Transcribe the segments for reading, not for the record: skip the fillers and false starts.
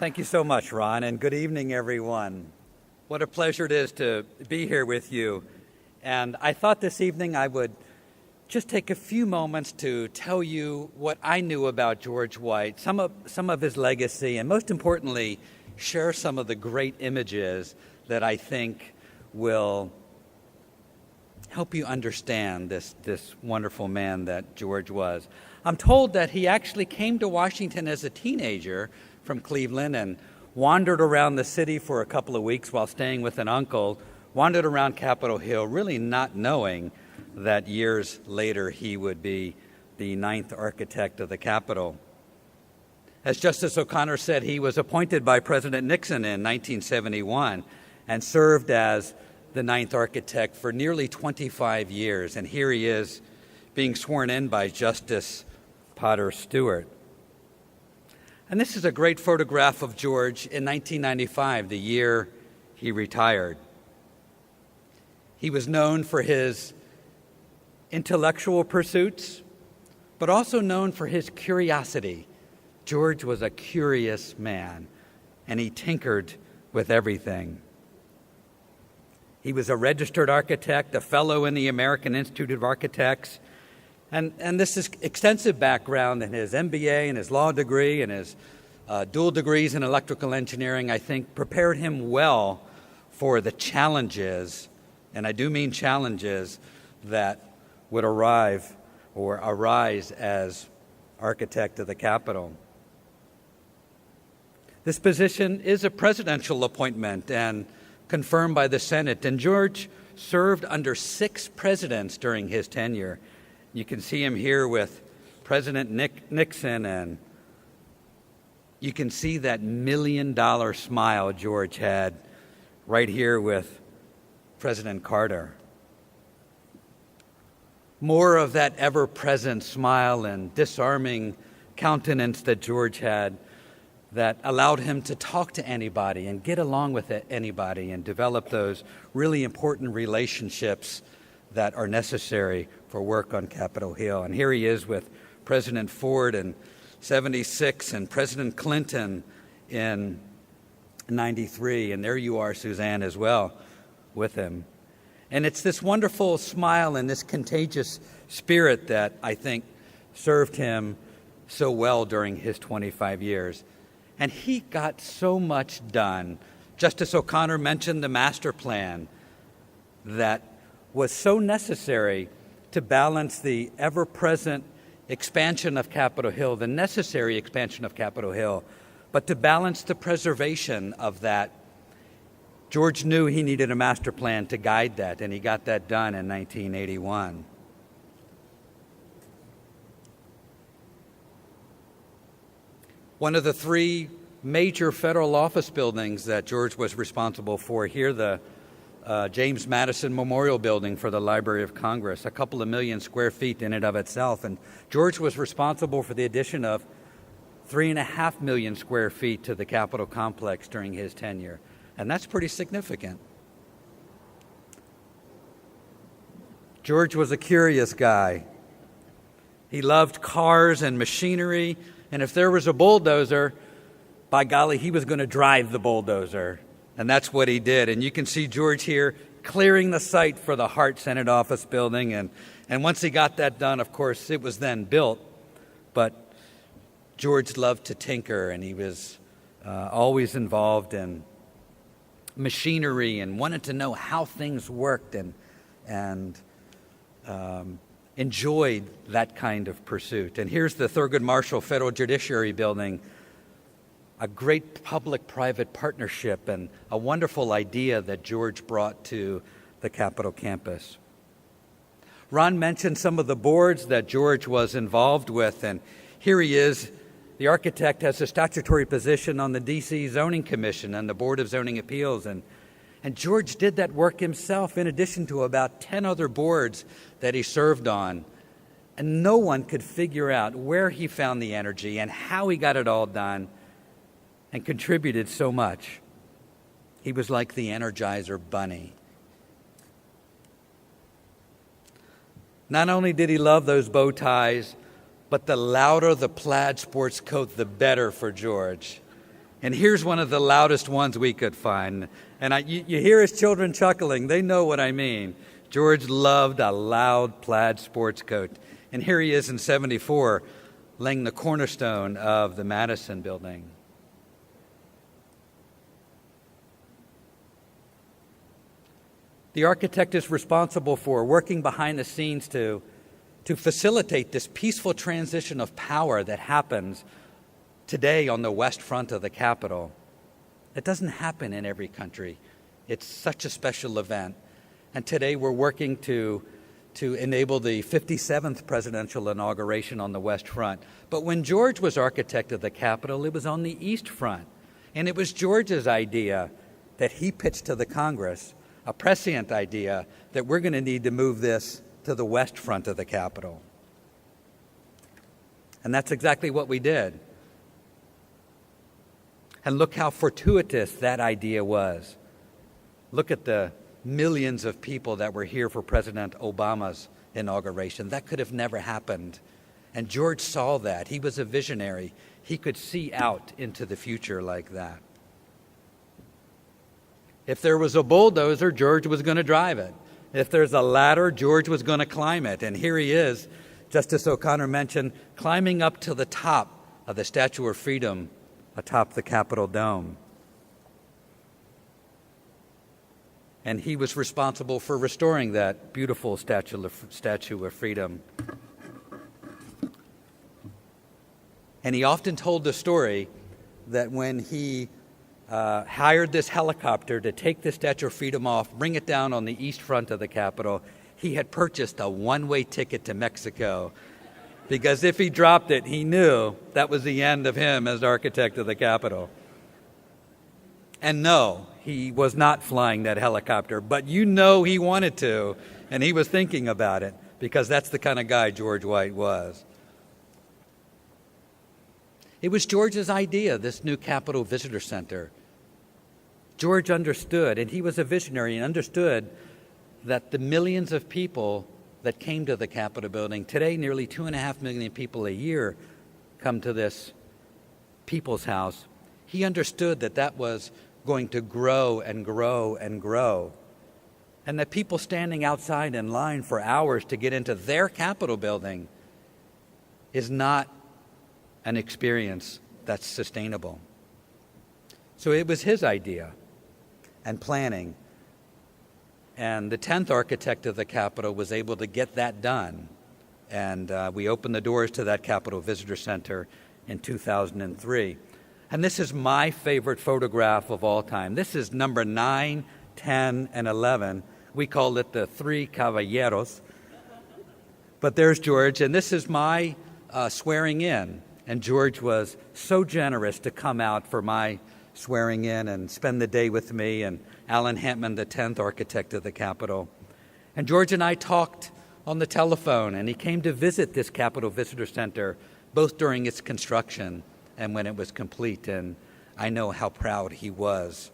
Thank you so much, Ron, and good evening, everyone. What a pleasure it is to be here with you. And I thought this evening I would just take a few moments to tell you what I knew about George White, some of his legacy, and most importantly, share some of the great images that I think will help you understand this wonderful man that George was. I'm told that he actually came to Washington as a teenager from Cleveland and wandered around the city for a couple of weeks while staying with an uncle, wandered around Capitol Hill, really not knowing that years later he would be the 9th architect of the Capitol. As Justice O'Connor said, he was appointed by President Nixon in 1971 and served as the 9th architect for nearly 25 years. And here he is being sworn in by Justice Potter Stewart. And this is a great photograph of George in 1995, the year he retired. He was known for his intellectual pursuits, but also known for his curiosity. George was a curious man, and he tinkered with everything. He was a registered architect, a fellow in the American Institute of Architects, and this is extensive background in his MBA and his law degree and his dual degrees in electrical engineering, I think, prepared him well for the challenges, and I do mean challenges, that would arise as architect of the Capitol. This position is a presidential appointment and confirmed by the Senate, and George served under 6 presidents during his tenure. You can see him here with President Nixon, and you can see that $1 million smile George had right here with President Carter. More of that ever-present smile and disarming countenance that George had that allowed him to talk to anybody and get along with anybody and develop those really important relationships that are necessary for work on Capitol Hill. And here he is with President Ford in 76 and President Clinton in 93. And there you are, Suzanne, as well, with him. And it's this wonderful smile and this contagious spirit that I think served him so well during his 25 years. And he got so much done. Justice O'Connor mentioned the master plan that was so necessary to balance the ever-present expansion of Capitol Hill, the necessary expansion of Capitol Hill, but to balance the preservation of that. George knew he needed a master plan to guide that, and he got that done in 1981. One of the 3 major federal office buildings that George was responsible for here, the James Madison Memorial Building for the Library of Congress, a couple of million square feet in and of itself. And George was responsible for the addition of 3.5 million square feet to the Capitol complex during his tenure. And that's pretty significant. George was a curious guy. He loved cars and machinery, and if there was a bulldozer, by golly, he was going to drive the bulldozer. And that's what he did. And you can see George here clearing the site for the Hart Senate office building. And once he got that done, of course, it was then built. But George loved to tinker, and he was always involved in machinery and wanted to know how things worked and enjoyed that kind of pursuit. And here's the Thurgood Marshall Federal Judiciary Building, a great public-private partnership and a wonderful idea that George brought to the Capitol campus. Ron mentioned some of the boards that George was involved with, and here he is. The architect has a statutory position on the D.C. Zoning Commission and the Board of Zoning Appeals, and George did that work himself in addition to about 10 other boards that he served on. And no one could figure out where he found the energy and how he got it all done, and contributed so much. He was like the Energizer Bunny. Not only did he love those bow ties, but the louder the plaid sports coat, the better for George. And here's one of the loudest ones we could find. And you hear his children chuckling. They know what I mean. George loved a loud plaid sports coat. And here he is in 74, laying the cornerstone of the Madison building. The architect is responsible for working behind the scenes to facilitate this peaceful transition of power that happens today on the west front of the Capitol. It doesn't happen in every country. It's such a special event. And today we're working to enable the 57th presidential inauguration on the west front. But when George was architect of the Capitol, it was on the east front. And it was George's idea that he pitched to the Congress, a prescient idea that we're going to need to move this to the west front of the Capitol. And that's exactly what we did. And look how fortuitous that idea was. Look at the millions of people that were here for President Obama's inauguration. That could have never happened. And George saw that. He was a visionary. He could see out into the future like that. If there was a bulldozer, George was going to drive it. If there's a ladder, George was going to climb it. And here he is, Justice O'Connor mentioned, climbing up to the top of the Statue of Freedom atop the Capitol dome. And he was responsible for restoring that beautiful Statue of Freedom. And he often told the story that when he hired this helicopter to take the Statue of Freedom off, bring it down on the east front of the Capitol, he had purchased a one-way ticket to Mexico. Because if he dropped it, he knew that was the end of him as architect of the Capitol. And no, he was not flying that helicopter, but you know he wanted to, and he was thinking about it, because that's the kind of guy George White was. It was George's idea, this new Capitol Visitor Center. George understood, and he was a visionary, and understood that the millions of people that came to the Capitol building, today nearly 2.5 million people a year come to this People's House. He understood that that was going to grow and grow and grow, and that people standing outside in line for hours to get into their Capitol building is not an experience that's sustainable. So it was his idea and planning. And the 10th architect of the Capitol was able to get that done. And we opened the doors to that Capitol Visitor Center in 2003. And this is my favorite photograph of all time. This is number 9, 10, and 11. We call it the Three Caballeros. But there's George, and this is my swearing in. And George was so generous to come out for my swearing in and spend the day with me, and Alan Hampman, the 10th architect of the Capitol. And George and I talked on the telephone, and he came to visit this Capitol Visitor Center, both during its construction and when it was complete, and I know how proud he was.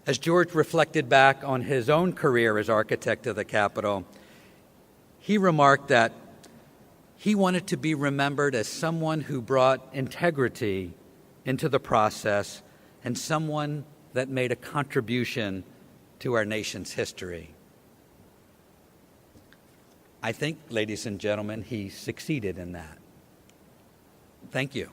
As George reflected back on his own career as architect of the Capitol, he remarked that he wanted to be remembered as someone who brought integrity into the process and someone that made a contribution to our nation's history. I think, ladies and gentlemen, he succeeded in that. Thank you.